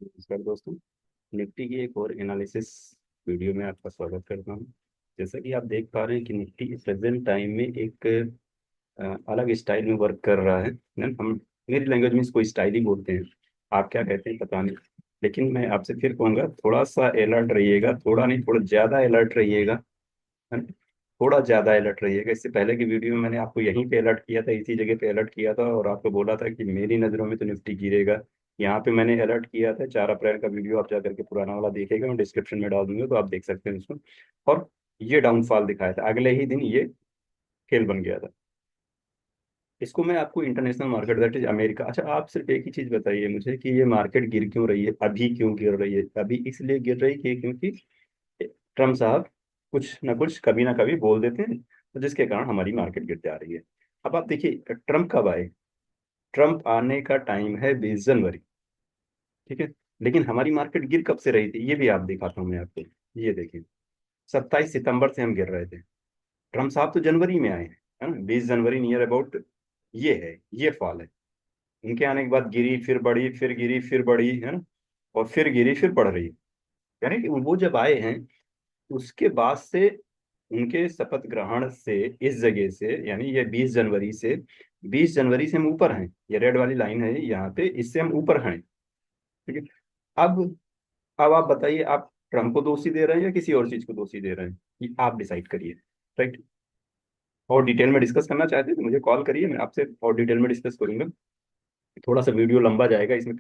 नमस्कार दोस्तों। निफ्टी की एक और एनालिसिस वीडियो में आपका स्वागत करता हूं। जैसा कि आप देख पा रहे हैं कि निफ्टी प्रेजेंट टाइम में एक अलग स्टाइल में वर्क कर रहा है हम मेरी लैंग्वेज में इसको स्टाइल ही बोलते हैं। आप क्या कहते हैं पता नहीं, लेकिन मैं आपसे फिर कहूंगा थोड़ा सा अलर्ट रहिएगा, थोड़ा नहीं थोड़ा ज्यादा अलर्ट रहिएगा, है ना? थोड़ा ज्यादा अलर्ट रहिएगा। इससे पहले की वीडियो में मैंने आपको यहीं पे अलर्ट किया था, इसी जगह पे अलर्ट किया था और आपको बोला था कि मेरी नज़रों में तो निफ्टी गिरेगा। यहाँ पे मैंने अलर्ट किया था 4 अप्रैल का वीडियो, आप जा करके पुराना वाला देखेगा, मैं डिस्क्रिप्शन में डाल दूंगा तो आप देख सकते हैं उसको। और ये डाउनफॉल दिखाया था, अगले ही दिन ये खेल बन गया था। इसको मैं आपको international market that is America. अच्छा, आप सिर्फ एक ही चीज बताइए मुझे कि ये मार्केट गिर क्यों रही है, अभी क्यों गिर रही है? अभी इसलिए गिर रही है क्योंकि ट्रम्प साहब कुछ ना कुछ कभी ना कभी बोल देते हैं, तो जिसके कारण हमारी मार्केट गिरते आ रही है। अब आप देखिए ट्रम्प कब आए। ट्रम्प आने का टाइम है 20 जनवरी, ठीक है। लेकिन हमारी मार्केट गिर कब से रही थी ये भी आप दिखाता हूँ मैं आपको। ये देखिए, 27 सितंबर से हम गिर रहे थे। ट्रम्प साहब तो जनवरी में आए हैं, है ना, 20 जनवरी नियर अबाउट। ये है, ये फॉल है। उनके आने के बाद गिरी, फिर बढ़ी, फिर गिरी, फिर बढ़ी, है ना, और फिर गिरी, फिर बढ़ रही है। यानी कि वो जब आए हैं उसके बाद से, उनके शपथ ग्रहण से, इस जगह से, यानी ये 20 जनवरी से, 20 जनवरी से हम ऊपर हैं। ये रेड वाली लाइन है यहाँ पे, इससे हम ऊपर हैं, ठीक है। अब अब आप बताइए, आप ट्रम्प को दोषी दे रहे हैं या किसी और चीज को दोषी दे रहे हैं, ये आप डिसाइड करिए। राइट। और डिटेल में डिस्कस करना चाहते हैं तो मुझे कॉल करिए, मैं आपसे और डिटेल में डिस्कस करूंगा। थोड़ा सा वीडियो लंबा जाएगा, इसमें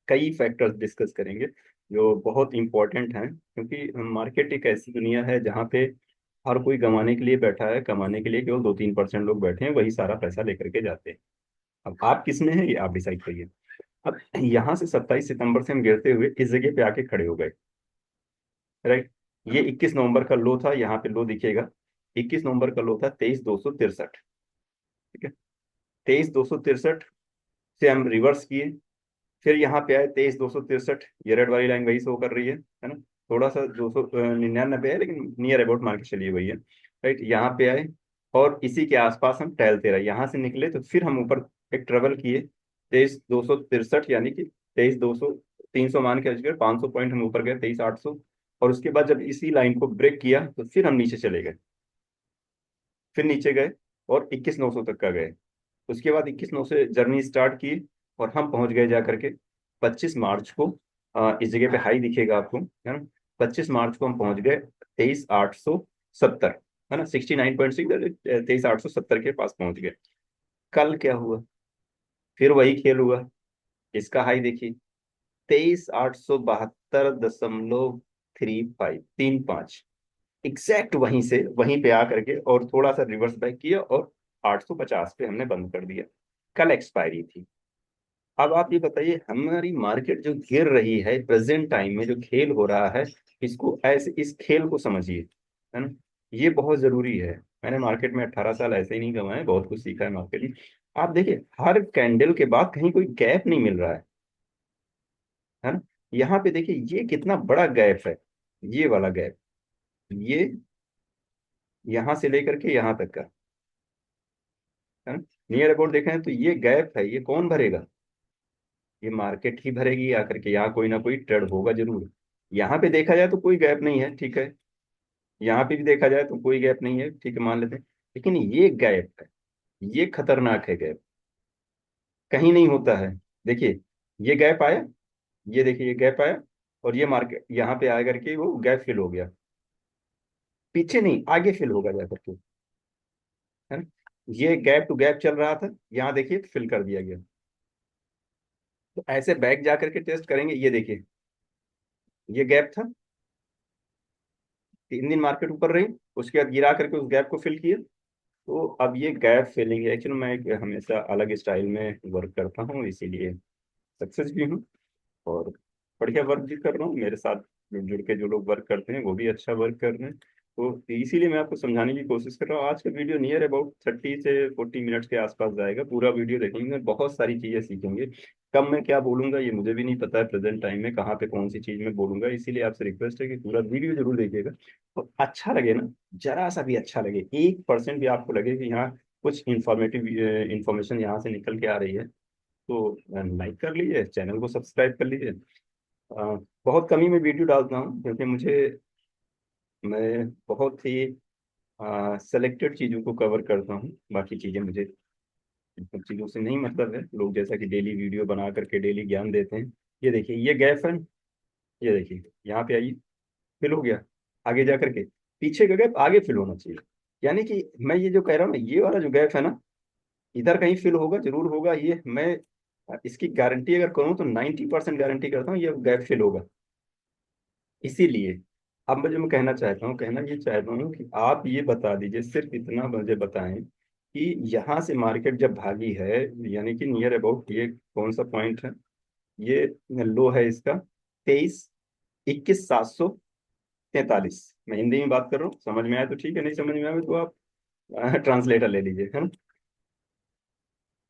कई फैक्टर्स डिस्कस करेंगे जो बहुत इंपॉर्टेंट हैं, क्योंकि मार्केट एक ऐसी दुनिया है जहाँ पे हर कोई कमाने के लिए बैठा है, कमाने के लिए केवल 2-3% लोग बैठे हैं, वही सारा पैसा लेकर के जाते हैं। अब आप किस में हैं ये आप डिसाइड करिए। अब यहाँ से 27 सितंबर से हम गिरते हुए इस जगह पे आके खड़े हो गए। राइट। ये 21 नवंबर का लो था, यहाँ पे लो दिखेगा। 21 नवंबर का लो था 23,263, ठीक है। 23,263 से हम रिवर्स किए, फिर यहाँ पे आए 23,263, ये रेड वाली लाइन वही शो कर रही है ना। थोड़ा सा 299 है लेकिन नियर अबाउट मान के चलिए वही है। राइट, यहाँ पे आए और इसी के आसपास हम टहलते रहे, यहाँ से निकले तो फिर हम ऊपर एक ट्रेवल किए 23,263, यानी कि 23,200, 300 मान के चलिए, 500 पॉइंट हम ऊपर गए, 23,800। और उसके बाद जब इसी लाइन को ब्रेक किया तो फिर हम नीचे चले गए, फिर नीचे गए और 21,900 तक का गए। उसके बाद 21,900 से जर्नी स्टार्ट की और हम पहुंच गए जा करके 25 मार्च को। इस जगह पे हाई दिखेगा आपको, है ना। 25 मार्च को हम पहुंच गए 23,870, है ना, 69.6, 23,870 के पास पहुंच गए। कल क्या हुआ? फिर वही खेल हुआ। इसका हाई देखिए, 23,872.35, 35 वहीं से वहीं पे आकर के और थोड़ा सा रिवर्स बैक किया और 850 पे हमने बंद कर दिया। कल एक्सपायरी थी। अब आप ये बताइए, हमारी मार्केट जो गिर रही है प्रेजेंट टाइम में, जो खेल हो रहा है, इसको ऐसे इस खेल को समझिए, है ना। ये बहुत जरूरी है। मैंने मार्केट में 18 साल ऐसे ही नहीं कमाए, बहुत कुछ सीखा है मार्केट में। आप देखिए हर कैंडल के बाद कहीं कोई गैप नहीं मिल रहा है ना। यहाँ पे देखिए ये कितना बड़ा गैप है, ये वाला गैप, ये यहाँ से लेकर के यहाँ तक का, है ना। नियर अबाउट देखें तो ये गैप है, ये कौन भरेगा? ये मार्केट ही भरेगी आकर के, यहाँ कोई ना कोई ट्रेड होगा जरूर। यहाँ पे देखा जाए तो कोई गैप नहीं है, ठीक है। यहाँ पे भी देखा जाए तो कोई गैप नहीं है, ठीक है, मान लेते हैं। लेकिन ये गैप है, ये खतरनाक है गैप, कहीं नहीं होता है। देखिए ये गैप आया, ये देखिए ये गैप आया और ये मार्केट यहाँ पे आकर के वो गैप फिल हो गया, पीछे नहीं आगे फिल होगा जाकर के, है ना। ये गैप टू गैप चल रहा था, यहाँ देखिए फिल कर दिया गया। तो ऐसे बैक जा करके टेस्ट करेंगे, ये देखिए ये गैप था, 3 दिन मार्केट ऊपर रही, उसके बाद गिरा करके उस गैप को फिल किया। तो अब ये गैप फिलिंग है, एक्चुअली मैं एक हमेशा अलग स्टाइल में वर्क करता हूँ, इसीलिए सक्सेस भी हूँ और बढ़िया वर्क भी कर रहा हूँ। मेरे साथ जुड़ जुड़ के जो लोग वर्क करते हैं वो भी अच्छा वर्क कर रहे हैं, तो इसीलिए मैं आपको समझाने की कोशिश कर रहा हूँ। आज का वीडियो नियर अबाउट 30 से 40 मिनट के आसपास जाएगा, पूरा वीडियो देखेंगे, बहुत सारी चीजें सीखेंगे। कब मैं क्या बोलूंगा ये मुझे भी नहीं पता है, प्रेजेंट टाइम में कहाँ पे कौन सी चीज में बोलूंगा, इसीलिए आपसे रिक्वेस्ट है कि पूरा वीडियो जरूर देखिएगा। और अच्छा लगे ना, जरा सा भी अच्छा लगे, 1% भी आपको लगे कि यहाँ कुछ इंफॉर्मेटिव इंफॉर्मेशन यहाँ से निकल के आ रही है, तो लाइक कर लीजिए, चैनल को सब्सक्राइब कर लीजिए। बहुत कम ही मैं वीडियो डालता हूँ, क्योंकि मैं बहुत ही सेलेक्टेड चीज़ों को कवर करता हूँ। बाकी चीज़ें मुझे इन सब चीज़ों से नहीं मतलब है। लोग जैसा कि डेली वीडियो बना करके डेली ज्ञान देते हैं। ये देखिए, ये गैप है। ये देखिए, यहाँ पे आइए, फिल हो गया। आगे जा करके पीछे का गैप आगे फिल होना चाहिए। यानी कि मैं ये जो कह रहा हूँ ना, ये वाला जो गैप है ना, इधर कहीं फिल होगा, जरूर होगा। ये मैं इसकी गारंटी अगर करूँ तो 90% गारंटी करता हूँ ये गैप फिल होगा। इसीलिए अब मैं जो मैं कहना चाहता हूँ, कहना ये चाहता हूँ कि आप ये बता दीजिए, सिर्फ इतना मुझे बताएं कि यहाँ से मार्केट जब भागी है, यानी कि नियर अबाउट ये कौन सा पॉइंट है, ये लो है इसका 23, 21, 743। मैं हिंदी में बात कर रहा हूँ, समझ में आया तो ठीक है, नहीं समझ में आया तो आप ट्रांसलेटर ले लीजिए, है ना।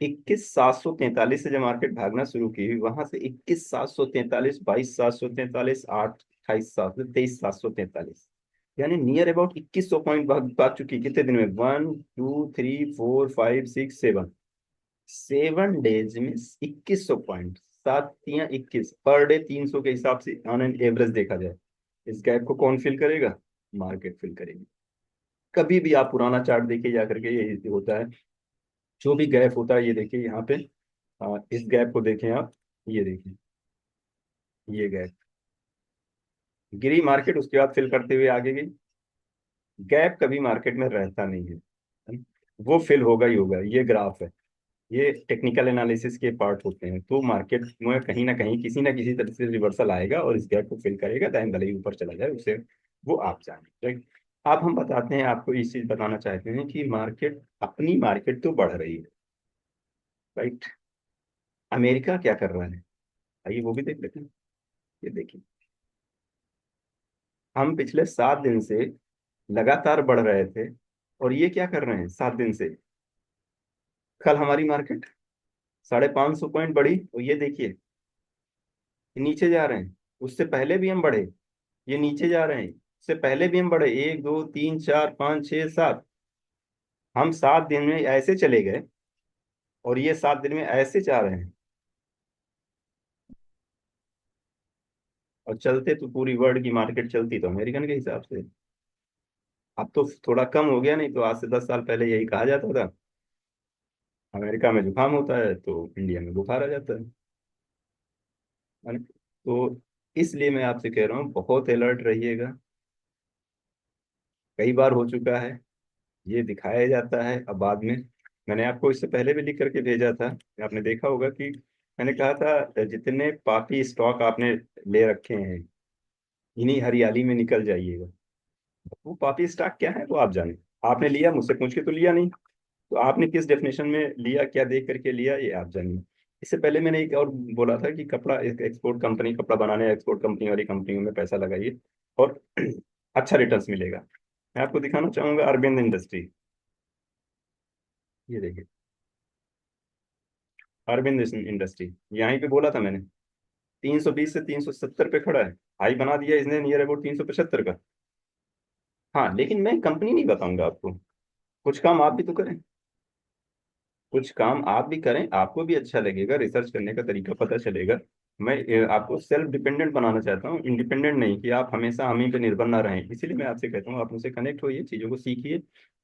21,743 से जब मार्केट भागना शुरू की, वहां से 21,743, 22,743, 28,743, यानी नियर अबाउट 2100 पॉइंट भाग चुकी। कितने दिन में? 1, 2, 3, 4, 5, 6, 7, 7 डेज में 2100 पॉइंट। 7 या 21 पर डे, 300 के हिसाब से ऑन एन एवरेज देखा जाए। इस गैप को कौन फिल करेगा? मार्केट फिल करेगी। कभी भी आप पुराना चार्ट देखिए जा करके, ये होता है। जो भी गैप होता है, ये देखिए यहाँ पे, इस गैप को देखें आप। ये देखिए, ये गैप गिरी मार्केट, उसके बाद फिल करते हुए आगे गई। गैप कभी मार्केट में रहता नहीं है, वो फिल होगा ही होगा। ये ग्राफ है, ये टेक्निकल एनालिसिस के पार्ट होते हैं। तो मार्केट में कहीं ना कहीं किसी ना किसी तरह से रिवर्सल आएगा और इस गैप को फिल करेगा, दाएं भले ही ऊपर चला जाए उसे, वो आप जाने, राइट। आप हम बताते हैं, आपको इस चीज बताना चाहते हैं कि मार्केट, अपनी मार्केट तो बढ़ रही है, राइट। अमेरिका क्या कर रहा है, आइए वो भी देख लेते हैं। ये देखिए, हम पिछले 7 दिन से लगातार बढ़ रहे थे, और ये क्या कर रहे हैं 7 दिन से? कल हमारी मार्केट 550 पॉइंट बढ़ी, और ये देखिए नीचे जा रहे हैं। उससे पहले भी हम बढ़े, ये नीचे जा रहे हैं। उससे पहले भी हम बढ़े, 1, 2, 3, 4, 5, 6, 7। हम 7 दिन में ऐसे चले गए, और ये 7 दिन में ऐसे जा रहे हैं। और चलते तो पूरी वर्ल्ड की मार्केट चलती तो अमेरिकन के हिसाब से। अब तो थोड़ा कम हो गया, नहीं तो आज से 10 साल पहले यही कहा जाता था, अमेरिका में जुकाम होता है तो इंडिया में बुखार आ जाता है ना। तो इसलिए मैं आपसे कह रहा हूँ, बहुत अलर्ट रहिएगा। कई बार हो चुका है, ये दिखाया जाता है। अब बाद में, मैंने आपको इससे पहले भी लिख करके भेजा था, आपने देखा होगा कि मैंने कहा था जितने पापी स्टॉक आपने ले रखे हैं, इन्हीं हरियाली में निकल जाइएगा। वो पापी स्टॉक क्या है वो आप जाने। आपने लिया, मुझसे पूछ के तो लिया नहीं, तो आपने किस डेफिनेशन में लिया, क्या देख करके लिया, ये आप जानिए। इससे पहले मैंने एक और बोला था कि कपड़ा, एक एक्सपोर्ट कंपनी, कपड़ा बनाने एक्सपोर्ट कंपनी वाली कंपनियों में पैसा लगाइए और अच्छा रिटर्न्स मिलेगा। मैं आपको दिखाना चाहूंगा अरविंद इंडस्ट्री। ये देखिए, अरविंद इंडस्ट्री, यहीं पे बोला था मैंने, 320 से 370 पे खड़ा है। हाई बना दिया इसने नियर अबाउट 375 का। हाँ, लेकिन मैं कंपनी नहीं बताऊंगा आपको। कुछ काम आप भी तो करें, कुछ काम आप भी करें, आपको भी अच्छा लगेगा, रिसर्च करने का तरीका पता चलेगा। मैं आपको सेल्फ डिपेंडेंट बनाना चाहता हूँ, इंडिपेंडेंट नहीं, कि आप हमेशा हम ही पे निर्भर ना रहें। इसीलिए मैं आपसे कहता हूँ, आप मुझसे कनेक्ट होइए, चीज़ों को सीखिए,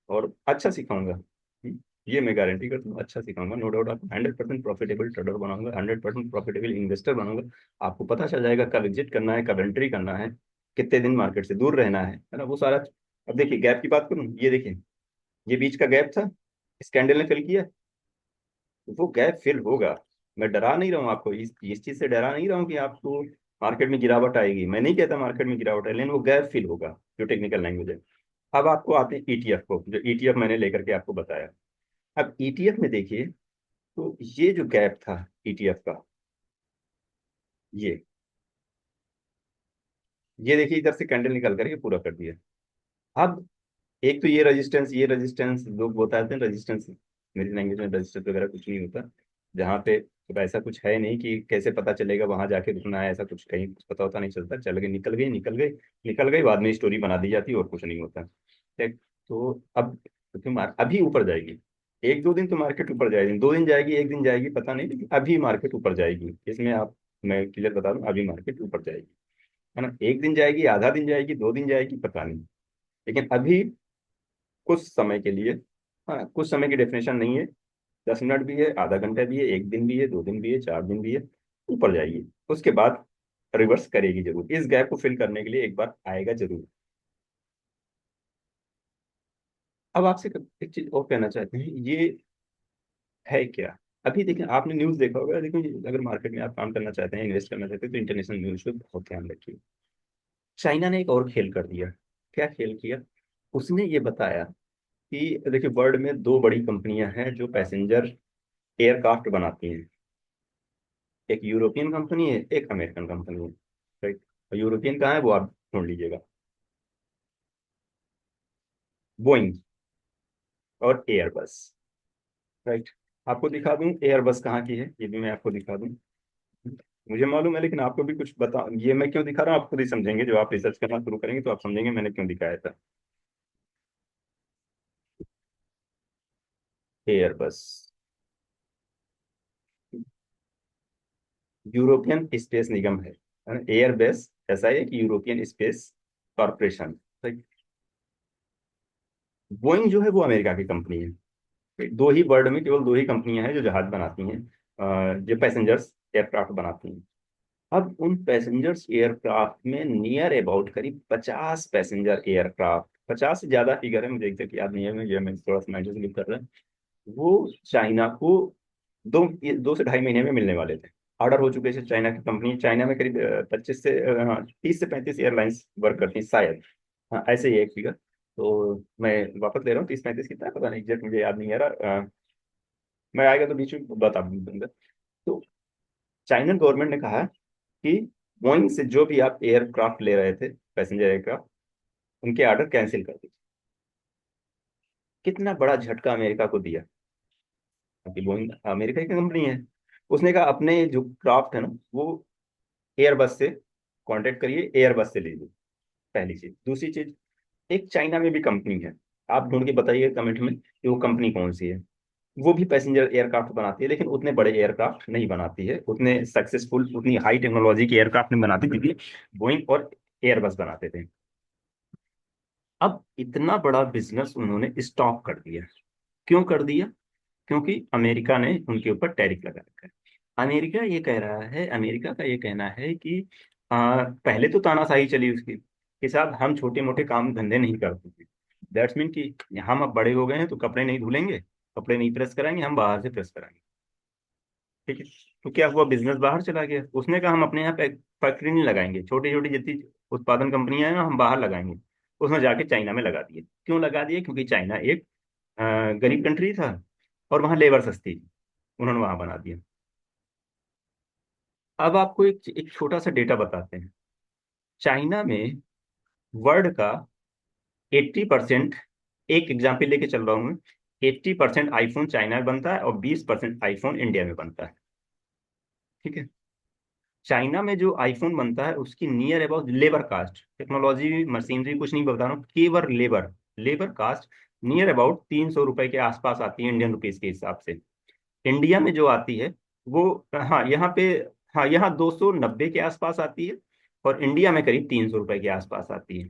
और अच्छा सिखाऊंगा। ये मैं गारंटी करता हूँ, अच्छा सिखाऊंगा, नो डाउट। आपको 100% प्रॉफिटेबल ट्रेडर बनाऊंगा, 100% प्रॉफिटेबल इन्वेस्टर बनाऊंगा। आपको पता चल जाएगा कब एग्जिट करना है, कब एंट्री करना है, कितने दिन मार्केट से दूर रहना है ना, वो सारा। अब देखिए, गैप की बात करूँ, ये देखिए, ये बीच का गैप था, इस कैंडल ने फिल किया, वो गैप फिल होगा। मैं डरा नहीं रहा हूँ आपको, इस चीज से डरा नहीं रहा हूँ कि आपको मार्केट में गिरावट आएगी। मैं नहीं कहता मार्केट में गिरावट है, लेकिन वो गैप फिल होगा, जो टेक्निकल लैंग्वेज है। अब आपको आते हैं ईटीएफ को, जो ईटीएफ मैंने लेकर के आपको बताया। अब ईटीएफ में देखिए, तो ये जो गैप था ईटीएफ का, ये ये देखिए, इधर से कैंडल निकल करके पूरा कर दिया। अब एक तो ये रेजिस्टेंस लोग बताते हैं रेजिस्टेंस, मेरी लैंग्वेज में रेजिस्टेंस वगैरह कुछ नहीं होता। जहाँ पे तो ऐसा कुछ है नहीं कि कैसे पता चलेगा वहां जाके रुकना है, ऐसा कुछ कहीं कुछ पता होता नहीं चलता। चल गई, निकल गई, निकल गई, निकल गई, बाद में स्टोरी बना दी जाती है, और कुछ नहीं होता। ठीक। तो अब अभी ऊपर जाएगी। 1 2 दिन तो मार्केट ऊपर जाएगी, 2 दिन जाएगी, 1 दिन जाएगी, पता नहीं, लेकिन अभी मार्केट ऊपर जाएगी, इसमें आप मैं क्लियर बता दूं, अभी मार्केट ऊपर जाएगी, है ना। एक दिन जाएगी, आधा दिन जाएगी, 2 दिन जाएगी, पता नहीं। लेकिन अभी कुछ समय के लिए, हाँ, कुछ समय की डेफिनेशन नहीं है, 10 मिनट भी है, आधा घंटा भी है, एक दिन भी है, 2 दिन भी है, 4 दिन भी है, ऊपर जाएगी। उसके बाद रिवर्स करेगी जरूर, इस गैप को फिल करने के लिए एक बार आएगा जरूर। अब आपसे एक चीज और कहना चाहते हैं, ये है क्या। अभी देखिए, आपने न्यूज देखा होगा, देखिए अगर मार्केट में आप काम करना चाहते हैं, इन्वेस्ट करना चाहते हैं, तो इंटरनेशनल न्यूज पे बहुत ध्यान रखिए। चाइना ने एक और खेल कर दिया। क्या खेल किया? उसने ये बताया कि देखिए, वर्ल्ड में दो बड़ी कंपनियां हैं जो पैसेंजर एयरक्राफ्ट बनाती हैं। एक यूरोपियन कंपनी है, एक अमेरिकन कंपनी है। राइट। यूरोपियन कहाँ है वो आप ढूंढ लीजिएगा। बोइंग और एयरबस। राइट। आपको दिखा दूं एयरबस कहाँ की है, ये भी मैं आपको दिखा दूं। मुझे मालूम है, लेकिन आपको भी कुछ बता, ये मैं क्यों दिखा रहा हूँ आप खुद ही समझेंगे, जो आप रिसर्च करना शुरू करेंगे तो आप समझेंगे मैंने क्यों दिखाया था। एयरबस यूरोपियन स्पेस निगम है। एयरबस ऐसा है कि यूरोपियन स्पेस कॉरपोरेशन। बोइंग जो है वो अमेरिका की कंपनी है। दो ही वर्ल्ड में केवल दो ही कंपनियां हैं जो जहाज बनाती हैं, जो पैसेंजर्स एयरक्राफ्ट बनाती हैं। अब उन पैसेंजर्स एयरक्राफ्ट में नियर अबाउट करीब 50 पैसेंजर एयरक्राफ्ट, 50 से ज्यादा फिगर है, मुझे एग्जैक्ट याद नहीं है, मैं थोड़ा सा माइनस लिख कर रहा हूँ। वो चाइना को 2 से ढाई महीने में मिलने वाले थे। ऑर्डर हो चुके थे। चाइना की कंपनी, चाइना में करीब 30 से 35 एयरलाइंस वर्क करती हैं शायद। हाँ, ऐसे ही एक फिगर। तो मैं वापस ले रहा हूँ, 30-35 कितना है पता नहीं, एग्जैक्ट मुझे याद नहीं आ रहा। मैं आएगा तो बीच में बता दूंगा। तो चाइना गवर्नमेंट ने कहा कि बोइंग से जो भी आप एयरक्राफ्ट ले रहे थे, पैसेंजर एयरक्राफ्ट, उनके ऑर्डर कैंसिल कर दीजिए। कितना बड़ा झटका अमेरिका को दिया, क्योंकि बोइंग अमेरिका की कंपनी है। उसने कहा अपने जो क्राफ्ट है ना, वो एयरबस से कांटेक्ट करिए, एयरबस से लीजिए। पहली चीज। दूसरी चीज, एक चाइना में भी कंपनी है, आप ढूंढ के बताइए कमेंट में कि वो कंपनी कौन सी है। वो भी पैसेंजर एयरक्राफ्ट बनाती है, लेकिन उतने बड़े एयरक्राफ्ट नहीं बनाती है, उतने सक्सेसफुल, उतनी हाई टेक्नोलॉजी के एयरक्राफ्ट नहीं बनाती क्योंकि बोइंग और एयरबस बनाते थे। अब इतना बड़ा बिजनेस उन्होंने स्टॉप कर दिया। क्यों कर दिया? क्योंकि अमेरिका ने उनके ऊपर टैरिफ लगा रखा है। अमेरिका ये कह रहा है, अमेरिका का ये कहना है कि पहले तो तानाशाही चली उसकी कि साहब हम छोटे मोटे काम धंधे नहीं करते थे। दैट्स मीन कि हम अब बड़े हो गए हैं तो कपड़े नहीं धुलेंगे, कपड़े नहीं प्रेस कराएंगे, हम बाहर से प्रेस कराएंगे। ठीक है। तो क्या हुआ, बिजनेस बाहर चला गया। उसने कहा हम अपने यहाँ फैक्ट्री नहीं लगाएंगे, छोटी छोटी जितनी उत्पादन कंपनियां हैं ना हम बाहर लगाएंगे। उसने जाके चाइना में लगा दिए। क्यों लगा दिए? क्योंकि चाइना एक गरीब कंट्री था और वहाँ लेबर सस्ती थी, उन्होंने वहां बना दिया। अब आपको एक छोटा सा डेटा बताते हैं। चाइना में वर्ल्ड का 80%, एक एग्जाम्पल लेके चल रहा हूँ मैं, 80% आईफोन चाइना में बनता है और 20% आईफोन इंडिया में बनता है। ठीक है। चाइना में जो आईफोन बनता है उसकी near about labour cost, technology machinery कुछ नहीं बता रहा हूँ, केवल labour, labour cost near about 300 रुपए के आसपास आती है इंडियन रुपीज के हिसाब से। इंडिया में जो आती है वो, हाँ यहाँ पे, हाँ यहाँ 290 के आसपास आती है, और इंडिया में करीब 300 रुपए के आसपास आती है।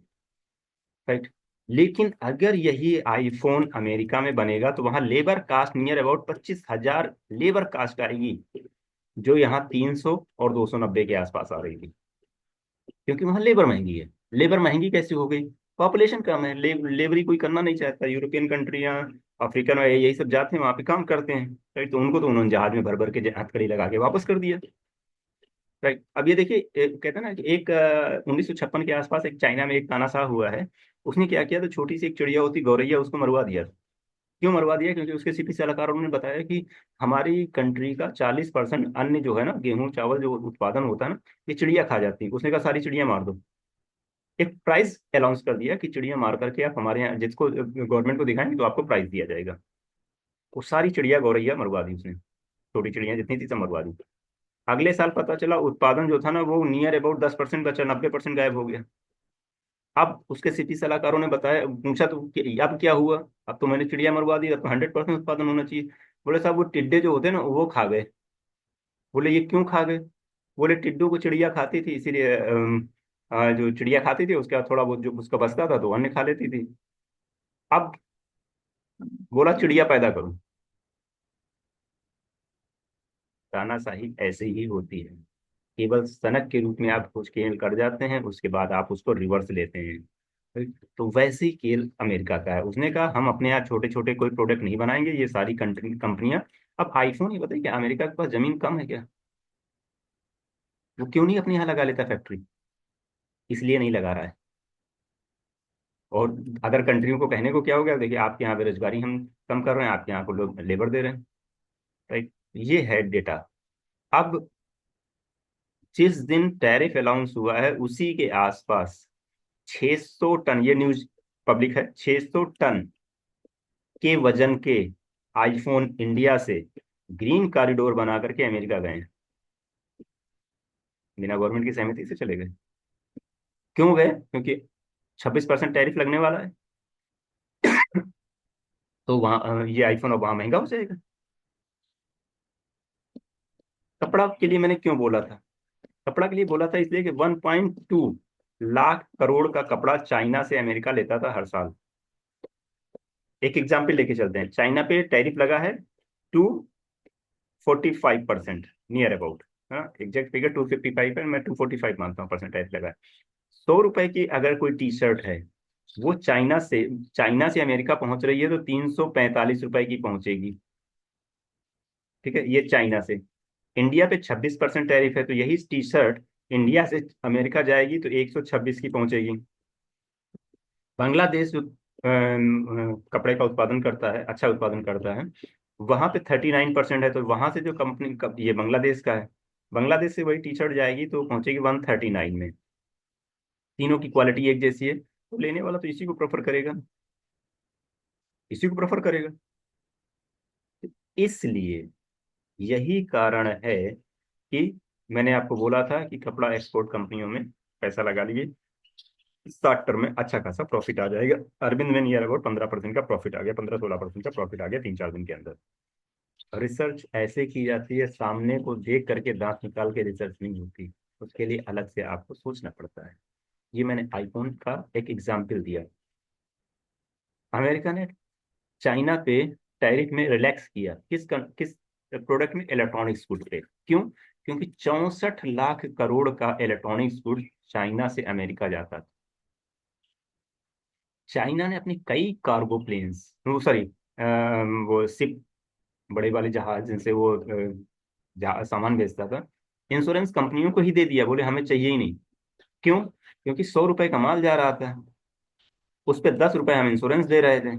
राइट। लेकिन अगर यही आईफोन अमेरिका में बनेगा तो वहां labour cost near about 25,000 labour cost आएगी, जो यहाँ 300 और 290 के आसपास आ रही थी। क्योंकि वहां लेबर महंगी है। लेबर महंगी कैसे हो गई? पॉपुलेशन कम है, लेबर ही कोई करना नहीं चाहता। यूरोपियन कंट्रियां, अफ्रीकन यही सब जाते हैं वहां पे काम करते हैं। राइट। तो उनको तो उन्होंने जहाज में भर भर के हथकड़ी लगा के वापस कर दिया। राइट। अब ये देखिए, कहते हैं ना कि एक 1956 के आसपास एक चाइना में एक तानाशाह हुआ है। उसने क्या किया, तो छोटी सी एक चिड़िया होती गौरैया, उसको मरवा दिया। क्यों मरवा दिया? क्योंकि उसके सीपी सलाहकारों ने बताया कि हमारी कंट्री का 40% अन्न जो है ना, गेहूं चावल जो उत्पादन होता है ना, ये चिड़िया खा जाती है। उसने कहा सारी चिड़िया मार दो। एक प्राइस अनाउंस कर दिया कि चिड़िया मार करके आप हमारे यहाँ जिसको गवर्नमेंट को दिखाएंगे तो आपको प्राइस दिया जाएगा। वो सारी चिड़िया गौरैया मरवा दी उसने, छोटी चिड़िया जितनी थी सब मरवा दी। अगले साल पता चला उत्पादन जो था ना वो नियर अबाउट 10% बचा, 90% गायब हो गया। अब उसके सिटी सलाहकारों ने बताया, पूछा तो अब क्या हुआ? अब तो मैंने चिड़िया मरवा दी, अब तो 100% उत्पादन होना चाहिए। बोले साहब वो टिड्डे जो होते हैं ना वो खा गए। बोले ये क्यों खा गए? बोले टिड्डू को चिड़िया खाती थी, इसीलिए जो चिड़िया खाती थी उसका थोड़ा बहुत जो उसका बचता था तो अन्य खा लेती थी। अब बोला चिड़िया पैदा करो। तानाशाही ऐसे ही होती है, केवल सनक के रूप में आप कुछ खेल कर जाते हैं, उसके बाद आप उसको रिवर्स लेते हैं। तो वैसे ही खेल अमेरिका का है, उसने कहा हम अपने यहाँ छोटे छोटे कोई प्रोडक्ट नहीं बनाएंगे, ये सारी कंपनियां। अब आईफोन ही बताइए, क्या अमेरिका के पास जमीन कम है क्या? वो क्यों नहीं अपने यहाँ लगा लेता फैक्ट्री? इसलिए नहीं लगा रहा है। और अदर कंट्रियों को कहने को क्या हो गया, देखिए आपके यहाँ बेरोजगारी हम कम कर रहे हैं, आपके यहाँ को लोग लेबर दे रहे हैं। राइट, ये है डेटा। अब जिस दिन टैरिफ अलाउंस हुआ है उसी के आसपास 600 टन, ये न्यूज पब्लिक है, 600 टन के वजन के आईफोन इंडिया से ग्रीन कॉरिडोर बना करके अमेरिका गए हैं, बिना गवर्नमेंट की सहमति से चले गए। क्यों गए? क्योंकि 26% टैरिफ लगने वाला है। तो वहाँ ये आईफोन अब वहाँ महंगा हो जाएगा। कपड़ा के लिए मैंने क्यों बोला था? कपड़ा के लिए बोला था इसलिए कि 1.2 लाख करोड़ का कपड़ा चाइना से अमेरिका लेता था हर साल। एक एग्जाम्पल लेके चलते हैं, चाइना पे टैरिफ लगा है 245%, नियर अबाउट। हाँ, एग्जैक्ट फिगर 255 है, मैं 245 मानता हूँ परसेंट टैरिफ लगा है। 100 रुपए की अगर कोई टी शर्ट है, वो चाइना से अमेरिका पहुंच रही है तो 345 रुपए की पहुंचेगी। ठीक है, ये चाइना से। इंडिया पे 26% टैरिफ है, तो यही टी शर्ट इंडिया से अमेरिका जाएगी तो 126 की पहुंचेगी। बांग्लादेश जो कपड़े का उत्पादन करता है, अच्छा उत्पादन करता है, वहां पे 39% है, तो वहां से जो ये बांग्लादेश का है, बांग्लादेश से वही टी शर्ट जाएगी तो पहुंचेगी 139 में। तीनों की क्वालिटी एक जैसी है, तो लेने वाला तो इसी को प्रेफर करेगा, इसी को प्रेफर करेगा। इसलिए यही कारण है कि मैंने आपको बोला था कि कपड़ा एक्सपोर्ट कंपनियों में पैसा लगा लीजिए, शॉर्ट टर्म में अच्छा खासा प्रॉफिट आ जाएगा। अरविंद में नियर अबाउट 15% का प्रॉफिट आ गया, 15-16% का प्रॉफिट आ गया 3-4 दिन के अंदर। रिसर्च ऐसे की जाती है, सामने को देख करके दांत निकाल के रिसर्च नहीं होती, उसके लिए अलग से आपको सोचना पड़ता है। ये मैंने आईफोन का एक एग्जाम्पल दिया। अमेरिका ने चाइना पे टैरिफ में रिलैक्स किया, किस प्रोडक्ट में? इलेक्ट्रॉनिक्स गुड पे। क्यों? क्योंकि 64 लाख करोड़ का इलेक्ट्रॉनिक्स गुड चाइना से अमेरिका जाता था। चाइना ने अपनी कई कार्गो प्लेन्स, वो सॉरी, वो शिप, बड़े वाले जहाज जिनसे वो सामान भेजता था, इंश्योरेंस कंपनियों को ही दे दिया, बोले हमें चाहिए ही नहीं। क्यों? क्योंकि 100 रुपए का माल जा रहा था, उस पर 10 रुपए हम इंश्योरेंस दे रहे थे।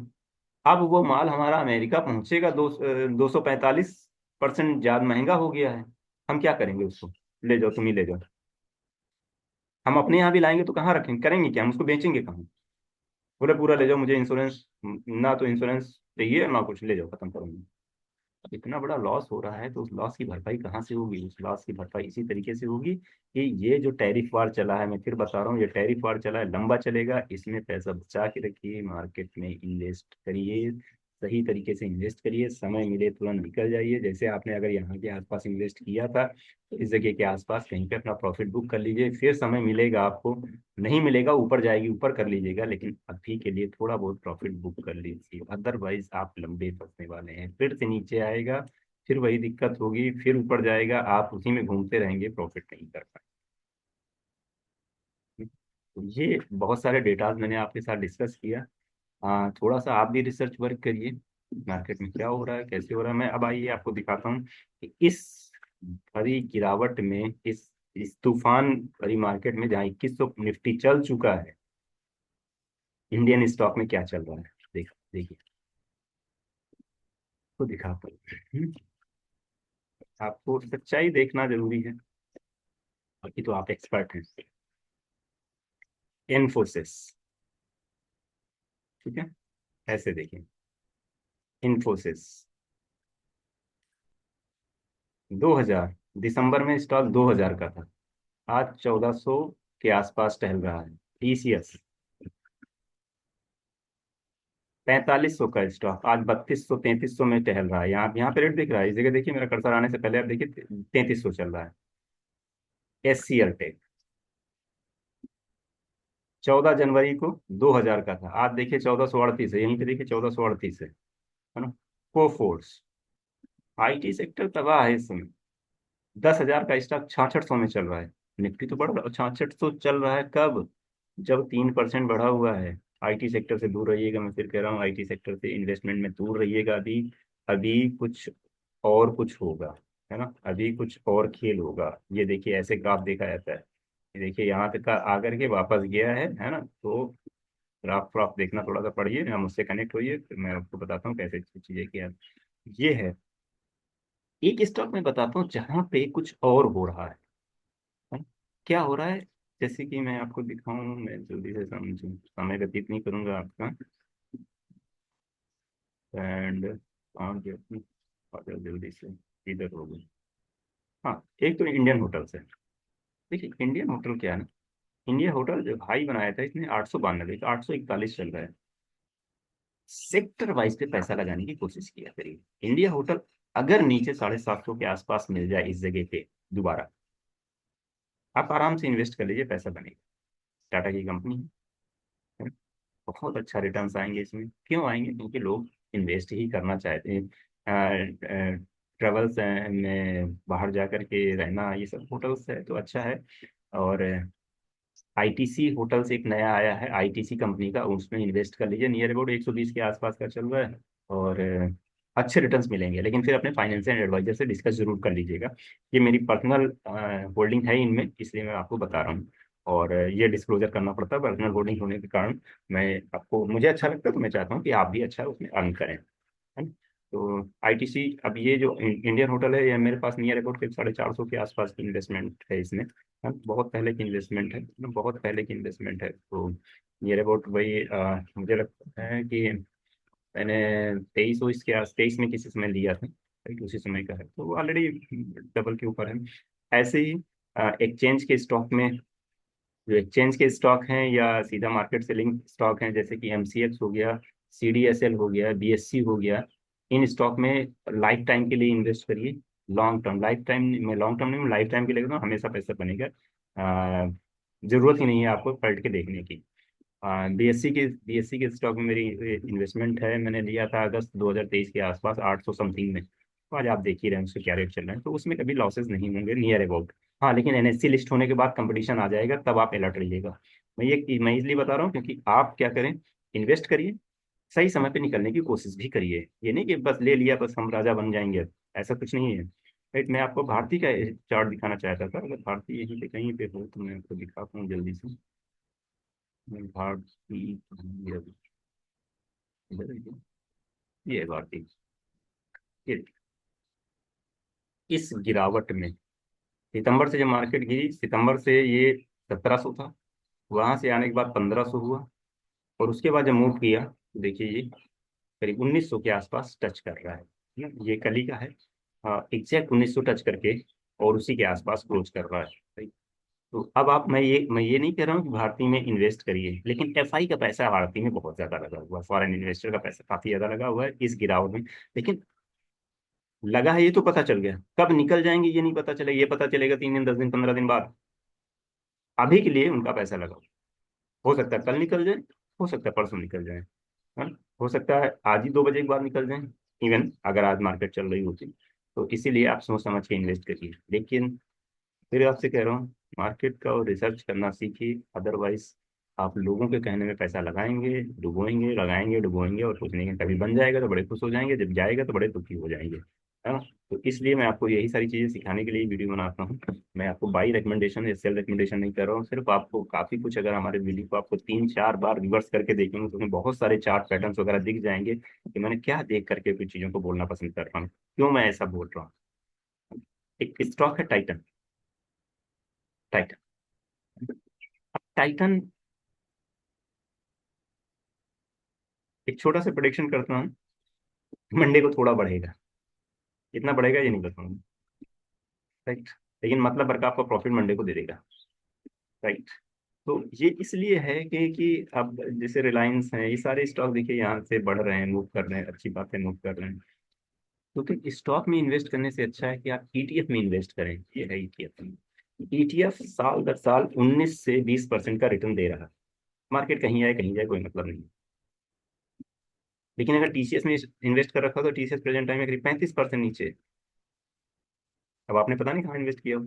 अब वो माल हमारा अमेरिका पहुंचेगा 245% ज्यादा महंगा हो गया है। हम क्या करेंगे उसको? ले जाओ, तुम ही ले जाओ। हम अपने यहाँ भी लाएंगे तो कहाँ रखेंगे, करेंगे क्या, हम उसको बेचेंगे कहाँ? बोले पूरा ले जाओ, मुझे इंश्योरेंस, ना तो इंश्योरेंस चाहिए ना कुछ, ले जाओ, खत्म करूंगी। अब इतना बड़ा लॉस हो रहा है तो उस लॉस की भरपाई कहाँ से होगी? उस लॉस की भरपाई इसी तरीके से होगी कि ये जो टैरिफ वार चला है, मैं फिर बता रहा हूँ, ये टैरिफ वार चला है, लंबा चलेगा, इसमें पैसा बचा के रखिए, मार्केट में इन्वेस्ट करिए, सही तरीके से इन्वेस्ट करिए, समय मिले तुरंत निकल जाइए। जैसे आपने अगर यहाँ के आसपास इन्वेस्ट किया था तो इस जगह के आसपास कहीं पे अपना प्रॉफिट बुक कर लीजिए, फिर समय मिलेगा आपको, नहीं मिलेगा ऊपर जाएगी ऊपर कर लीजिएगा, लेकिन अभी के लिए थोड़ा बहुत प्रॉफिट बुक कर लीजिए, अदरवाइज आप लंबे फंसने वाले हैं, फिर से नीचे आएगा, फिर वही दिक्कत होगी, फिर ऊपर जाएगा, आप उसी में घूमते रहेंगे, प्रॉफिट नहीं कर पाएंगे। तो ये बहुत सारे डेटाज मैंने आपके साथ डिस्कस किया। थोड़ा सा आप भी रिसर्च वर्क करिए, मार्केट में क्या हो रहा है, कैसे हो रहा है। मैं अब आइए आपको दिखाता हूँ कि इस भरी गिरावट में, इस तूफान भरी मार्केट में जहाँ 2100 निफ्टी चल चुका है, इंडियन स्टॉक में क्या चल रहा है। देखिए, तो दिखाता हूँ। आपको सच्चाई देखना जरूरी है, बाकी तो आप एक्सपर्ट हैं। इन्फोसिस, ठीक है, ऐसे देखिए, इन्फोसिस 2000 दिसंबर में स्टॉक 2000 का था, आज 1400 के आसपास टहल रहा है। टीसीएस 4500 का स्टॉक आज 3200-3300 में टहल रहा है। यहाँ यहाँ पे रेट दिख रहा है, इस जगह देखिए, मेरा कर्सर आने से पहले आप देखिए 3300 चल रहा है। SCL टेक 14 जनवरी को 2000 का था, आज देखिए 1438 है, यहीं पे देखिए 1438 है ना। कोफोर्स, IT सेक्टर तबाह है इस समय। 10,000 का स्टॉक 6600 में चल रहा है। निफ्टी तो बढ़ रहा, 6600 चल रहा है कब, जब 3% बढ़ा हुआ है। IT सेक्टर से दूर रहिएगा, मैं फिर कह रहा हूँ, IT सेक्टर से इन्वेस्टमेंट में दूर रहिएगा अभी। अभी कुछ होगा, है ना, अभी कुछ और खेल होगा। ये देखिए ऐसे ग्राफ देखा जाता है। ये देखिए यहाँ तक का आकर के वापस गया है ना। तो ग्राफ व्राफ देखना थोड़ा सा पढ़िए, या मुझसे कनेक्ट होइए, फिर मैं आपको बताता हूँ कैसे चीजें क्या है। ये है एक स्टॉक में बताता हूँ जहां पे कुछ और हो रहा है। क्या हो रहा है, जैसे कि मैं आपको दिखाऊं, मैं जल्दी से समझूं, समय व्यतीत नहीं करूंगा आपका। एंड जल्दी से इधर हो गई। हाँ, एक तो इंडियन होटल्स है। देखिए इंडियन होटल क्या है ना, इंडिया होटल जो हाई बनाया था इसने 892, 841 चल रहा है। सेक्टर वाइज पे पैसा लगाने की कोशिश किया करिए। इंडिया होटल अगर नीचे 750 के आसपास मिल जाए इस जगह पे दोबारा, आप आराम से इन्वेस्ट कर लीजिए, पैसा बनेगा। टाटा की कंपनी है, बहुत अच्छा रिटर्न्स आएंगे इसमें। क्यों आएंगे, क्योंकि लोग इन्वेस्ट ही करना चाहते हैं। ट्रेवल्स में बाहर जा कर के रहना, ये सब होटल्स है तो अच्छा है। और ITC होटल्स एक नया आया है, ITC कंपनी का, उसमें इन्वेस्ट कर लीजिए। नियर अबाउट 120 के आसपास का चल रहा है। और अच्छे रिटर्न्स मिलेंगे, लेकिन फिर अपने फाइनेंशियल एडवाइजर से डिस्कस जरूर कर लीजिएगा। ये मेरी पर्सनल होल्डिंग है इनमें, इसलिए मैं आपको बता रहा हूँ। और ये डिस्क्लोजर करना पड़ता है पर्सनल होल्डिंग होने के कारण। मैं आपको, मुझे अच्छा लगता है तो मैं चाहता हूँ कि आप भी अच्छा उसमें अर्न करें, है ना। तो ITC, अब ये जो इंडियन होटल है, ये मेरे पास नियर अबाउट 450 के आसपास की इन्वेस्टमेंट है इसमें। हाँ, बहुत पहले की इन्वेस्टमेंट है, बहुत पहले की इन्वेस्टमेंट है। तो नियर अबाउट वही मुझे लगता है कि मैंने 23 के आस 23 में किसी समय लिया था, राइट, उसी समय का है, तो वो ऑलरेडी डबल के ऊपर है। ऐसे ही एक्सचेंज के स्टॉक में, जो एक्सचेंज के स्टॉक हैं या सीधा मार्केट से लिंक स्टॉक हैं, जैसे कि MCX हो गया, CDSL हो गया, BSC हो गया, इन स्टॉक में लाइफ टाइम के लिए इन्वेस्ट करिए। लॉन्ग टर्म, लाइफ टाइम में, लॉन्ग टर्म नहीं, लाइफ टाइम के लिए तो हमेशा पैसा बनेगा। जरूरत ही नहीं है आपको पलट के देखने की। BSC के स्टॉक में मेरी इन्वेस्टमेंट है, मैंने लिया था अगस्त 2023 के आसपास 800 समथिंग में। तो आज आप देख ही रहे हैं उसके क्या रेट चल रहे हैं, तो उसमें कभी लॉसेस नहीं होंगे नियर अबाउट। हाँ, लेकिन NSE लिस्ट होने के बाद कंपटीशन आ जाएगा, तब आप अलर्ट रहिएगा। मैं इसलिए बता रहा हूँ क्योंकि आप क्या करें, इन्वेस्ट करिए, सही समय पे निकलने की कोशिश भी करिए। ये नहीं कि बस ले लिया बस हम राजा बन जाएंगे, ऐसा कुछ नहीं है। राइट, मैं आपको भारती का चार्ट दिखाना चाहता था, अगर भारती यहीं पे कहीं पे हो तो मैं आपको दिखाता हूँ जल्दी से। भारती, इधर है क्या? ये है भारती। ये इस गिरावट में, सितंबर से जब मार्केट गिरी, सितंबर से ये 1700 था, वहां से आने के बाद 1500 हुआ, और उसके बाद जब मूव किया तो देखिए ये करीब 1900 के आसपास टच कर रहा है ना। ये कल ही का है, एग्जैक्ट 1900 टच करके और उसी के आसपास क्लोज कर रहा है, right? तो अब आप, मैं ये नहीं कह रहा हूँ कि भारती में इन्वेस्ट करिए, लेकिन FI का पैसा भारती में बहुत ज्यादा लगा हुआ है, फॉरेन इन्वेस्टर का पैसा काफी ज्यादा लगा हुआ है इस गिरावट में। लेकिन लगा है ये तो पता चल गया, कब निकल जाएंगे ये नहीं पता चलेगा, ये पता चलेगा 3 दिन, 10 दिन, 15 दिन बाद। अभी के लिए उनका पैसा लगा, हो सकता है कल निकल जाए, हो सकता है परसों निकल जाए, है ना? हो सकता है आज ही 2 बजे के बाद निकल जाए, इवन अगर आज मार्केट चल रही होती। तो इसीलिए आप सोच समझ के इन्वेस्ट करिए, लेकिन फिर आपसे कह रहा हूँ, मार्केट का और रिसर्च करना सीखिए। अदरवाइज आप लोगों के कहने में पैसा लगाएंगे, डुबोएंगे, लगाएंगे, डुबोएंगे, और कुछ नहीं है। कभी बन जाएगा तो बड़े खुश हो जाएंगे, जब जाएगा तो बड़े दुखी हो जाएंगे, है ना। तो इसलिए मैं आपको यही सारी चीजें सिखाने के लिए वीडियो बनाता हूँ। मैं आपको बाई रिकमेंडेशन या सेल रिकमेंडेशन नहीं कर रहा हूँ, सिर्फ आपको काफी कुछ, अगर हमारे वीडियो को आपको 3-4 बार रिवर्स करके देखेंगे तो उसमें बहुत सारे चार्ट पैटर्न्स वगैरह दिख जाएंगे कि मैंने क्या देख करके कुछ चीजों को बोलना पसंद कर रहा हूँ, क्यों मैं ऐसा बोल रहा हूँ। एक स्टॉक है टाइटन। टाइटन, टाइटन, एक छोटा सा प्रेडिक्शन करता हूँ, मंडे को थोड़ा बढ़ेगा, कितना बढ़ेगा ये नहीं बताऊंगा, राइट। लेकिन मतलब भर का आपको प्रॉफिट मंडे को दे देगा, राइट। तो ये इसलिए है कि अब जैसे रिलायंस है, ये सारे स्टॉक देखिए यहाँ से बढ़ रहे हैं, मूव कर रहे हैं, अच्छी बात है, मूव कर रहे हैं। तो फिर स्टॉक में इन्वेस्ट करने से अच्छा है कि आप ETF में इन्वेस्ट करें, ये है ETF। ETF साल दर साल 19 से 20% का रिटर्न दे रहा है। मार्केट कहीं आए कहीं जाए कोई मतलब नहीं। लेकिन अगर TCS में इन्वेस्ट कर रखा हो तो TCS प्रेजेंट टाइम में करीब 35% नीचे है। अब आपने पता नहीं कहाँ इन्वेस्ट किया हो।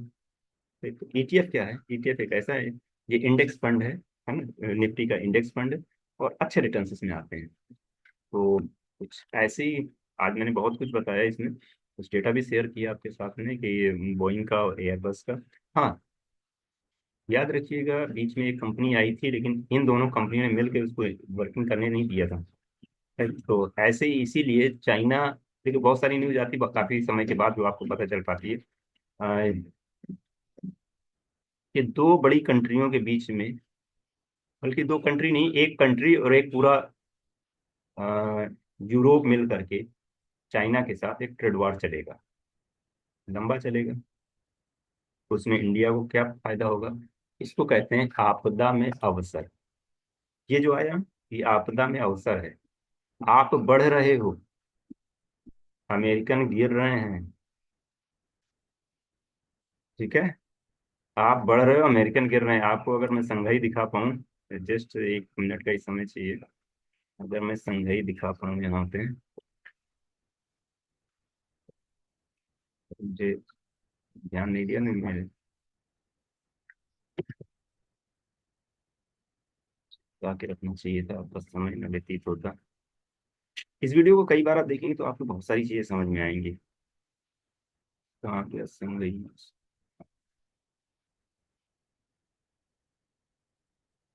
तो ETF क्या है? ETF एक ऐसा है, ये इंडेक्स फंड है ना, निफ्टी का इंडेक्स फंड है। और अच्छे रिटर्न इसमें आते हैं। तो कुछ ऐसे ही आज मैंने बहुत कुछ बताया इसमें, कुछ डेटा भी शेयर किया आपके साथ में कि ये बोइंग का और एयरबस का। हाँ, याद रखिएगा बीच में एक कंपनी आई थी, लेकिन इन दोनों कंपनियों ने मिलकर उसको वर्किंग करने नहीं दिया था। तो ऐसे ही इसीलिए चाइना, देखिए बहुत सारी न्यूज आती है काफी समय के बाद जो आपको पता चल पाती है, कि दो बड़ी कंट्रियों के बीच में, बल्कि दो कंट्री नहीं, एक कंट्री और एक पूरा यूरोप मिल करके चाइना के साथ एक ट्रेड वार चलेगा, लंबा चलेगा। उसमें इंडिया को क्या फायदा होगा? इसको कहते हैं आपदा में अवसर। ये जो आया, ये आपदा में अवसर है। आप बढ़ रहे हो, अमेरिकन गिर रहे हैं। ठीक है, आप बढ़ रहे हो, अमेरिकन गिर रहे हैं। आपको अगर मैं संघाई दिखा पाऊँ, जस्ट 1 मिनट का ही समय चाहिए। अगर मैं संघाई दिखा पाऊँ यहाँ पे, मुझे ध्यान नहीं दिया नहीं मैंने, आके रखना चाहिए था, बस समय न व्यतीत होता। इस वीडियो को कई बार आप देखेंगे तो आपको बहुत सारी चीजें समझ में आएंगी। कहाँ गया संघाई?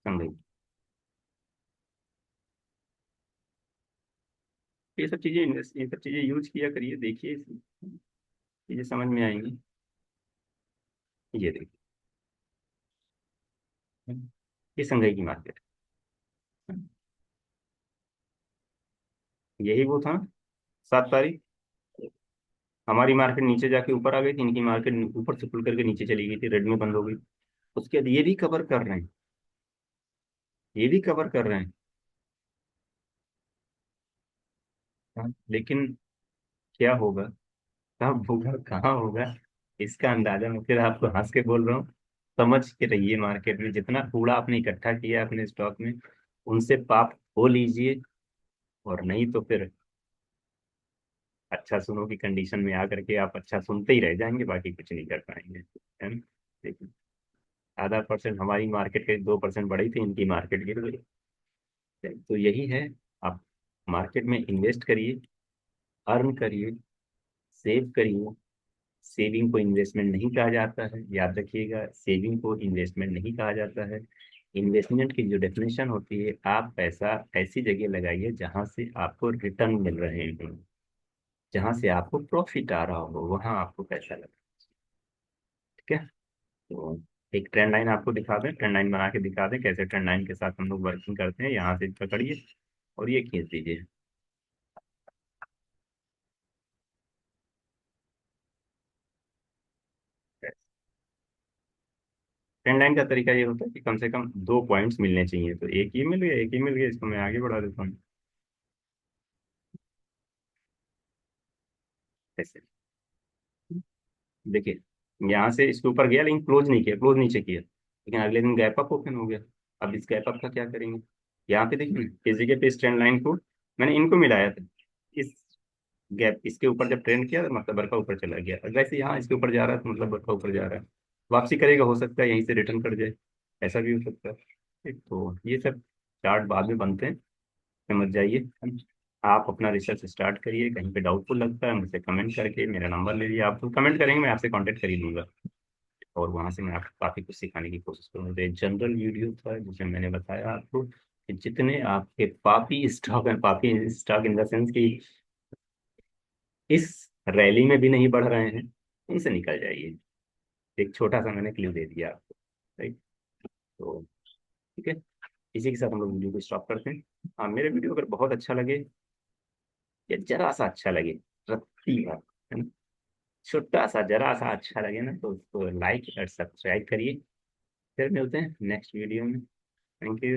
संघाई, ये सब चीजें यूज किया करिए, देखिए चीजें समझ में आएंगी। ये देखिए, ये संघाई की मार्केट, यही वो था 7 तारीख। हमारी मार्केट नीचे जाके ऊपर आ गई थी, इनकी मार्केट ऊपर से खुल करके नीचे चली गई थी, रेड में बंद हो गई। उसके बाद ये भी कवर कर रहे हैं, ये भी कवर कर रहे हैं। हाँ, लेकिन क्या होगा, कब होगा, कहाँ होगा, इसका अंदाजा मैं फिर आपको हंस के बोल रहा हूँ। समझ के रहिए, मार्केट में जितना कूड़ा आपने इकट्ठा किया है अपने स्टॉक में, उनसे पाप हो लीजिए। और नहीं तो फिर अच्छा सुनो की कंडीशन में आकर के आप अच्छा सुनते ही रह जाएंगे, बाकी कुछ नहीं कर पाएंगे, है ना। देखिए, आधा परसेंट हमारी मार्केट के 2% बढ़ी थी, इनकी मार्केट गिर गई। तो यही है, आप मार्केट में इन्वेस्ट करिए, अर्न करिए, सेव करिए। सेविंग को इन्वेस्टमेंट नहीं कहा जाता है, याद रखिएगा, सेविंग को इन्वेस्टमेंट नहीं कहा जाता है। इन्वेस्टमेंट की जो डेफिनेशन होती है, आप पैसा ऐसी जगह लगाइए जहां से आपको रिटर्न मिल रहे हैं, जहां से आपको प्रॉफिट आ रहा हो, वहां आपको पैसा लगा। ठीक है, तो एक ट्रेंड लाइन आपको दिखा दें, ट्रेंड लाइन बना के दिखा दें कैसे ट्रेंड लाइन के साथ हम लोग वर्किंग करते हैं। यहाँ से पकड़िए और ये खींच दीजिए। ट्रेंड लाइन का तरीका ये होता है कि कम से कम 2 पॉइंट्स मिलने चाहिए, तो एक ये मिल गया, एक ये मिल गया, इसको मैं आगे बढ़ा देता हूँ ऐसे। देखिए, यहाँ से इसके ऊपर गया लेकिन क्लोज नहीं किया, क्लोज नीचे किया, लेकिन अगले दिन गैप अप ओपन हो गया। अब इस गैप अप का क्या करेंगे? यहाँ पे देखिए, इस जगह पे इस ट्रेंड लाइन को मैंने इनको मिलाया था। इस गैप, इसके ऊपर जब ट्रेंड किया तो मतलब बरका ऊपर चला गया, और वैसे यहाँ इसके ऊपर जा रहा है तो मतलब बरका ऊपर जा रहा है। वापसी करेगा, हो सकता है यहीं से रिटर्न कर जाए, ऐसा भी हो सकता है। ठीक, तो ये सब चार्ट बाद में बनते हैं, समझ जाइए। आप अपना रिसर्च स्टार्ट करिए, कहीं पे डाउटफुल लगता है मुझसे कमेंट करके मेरा नंबर ले लिया, आप तो कमेंट करेंगे मैं आपसे कांटेक्ट कर ही लूंगा। और वहां से मैं आपको काफी कुछ सिखाने की कोशिश करूंगा। तो एक जनरल वीडियो था जिसमें मैंने बताया आपको कि जितने आपके पापी स्टॉक हैं, पापी स्टॉक इन द सेंस कि इस रैली में भी नहीं बढ़ रहे हैं, उनसे निकल जाइए। एक छोटा सा मैंने क्लू दे दिया आपको, राइट। तो ठीक है, इसी के साथ हम लोग वीडियो को स्टॉप करते हैं। हाँ, मेरे वीडियो अगर बहुत अच्छा लगे या जरा सा अच्छा लगे, रत्ती भर, है ना, छोटा सा जरा सा अच्छा लगे ना, तो उसको लाइक और सब्सक्राइब करिए। फिर मिलते हैं नेक्स्ट वीडियो में। Thank you.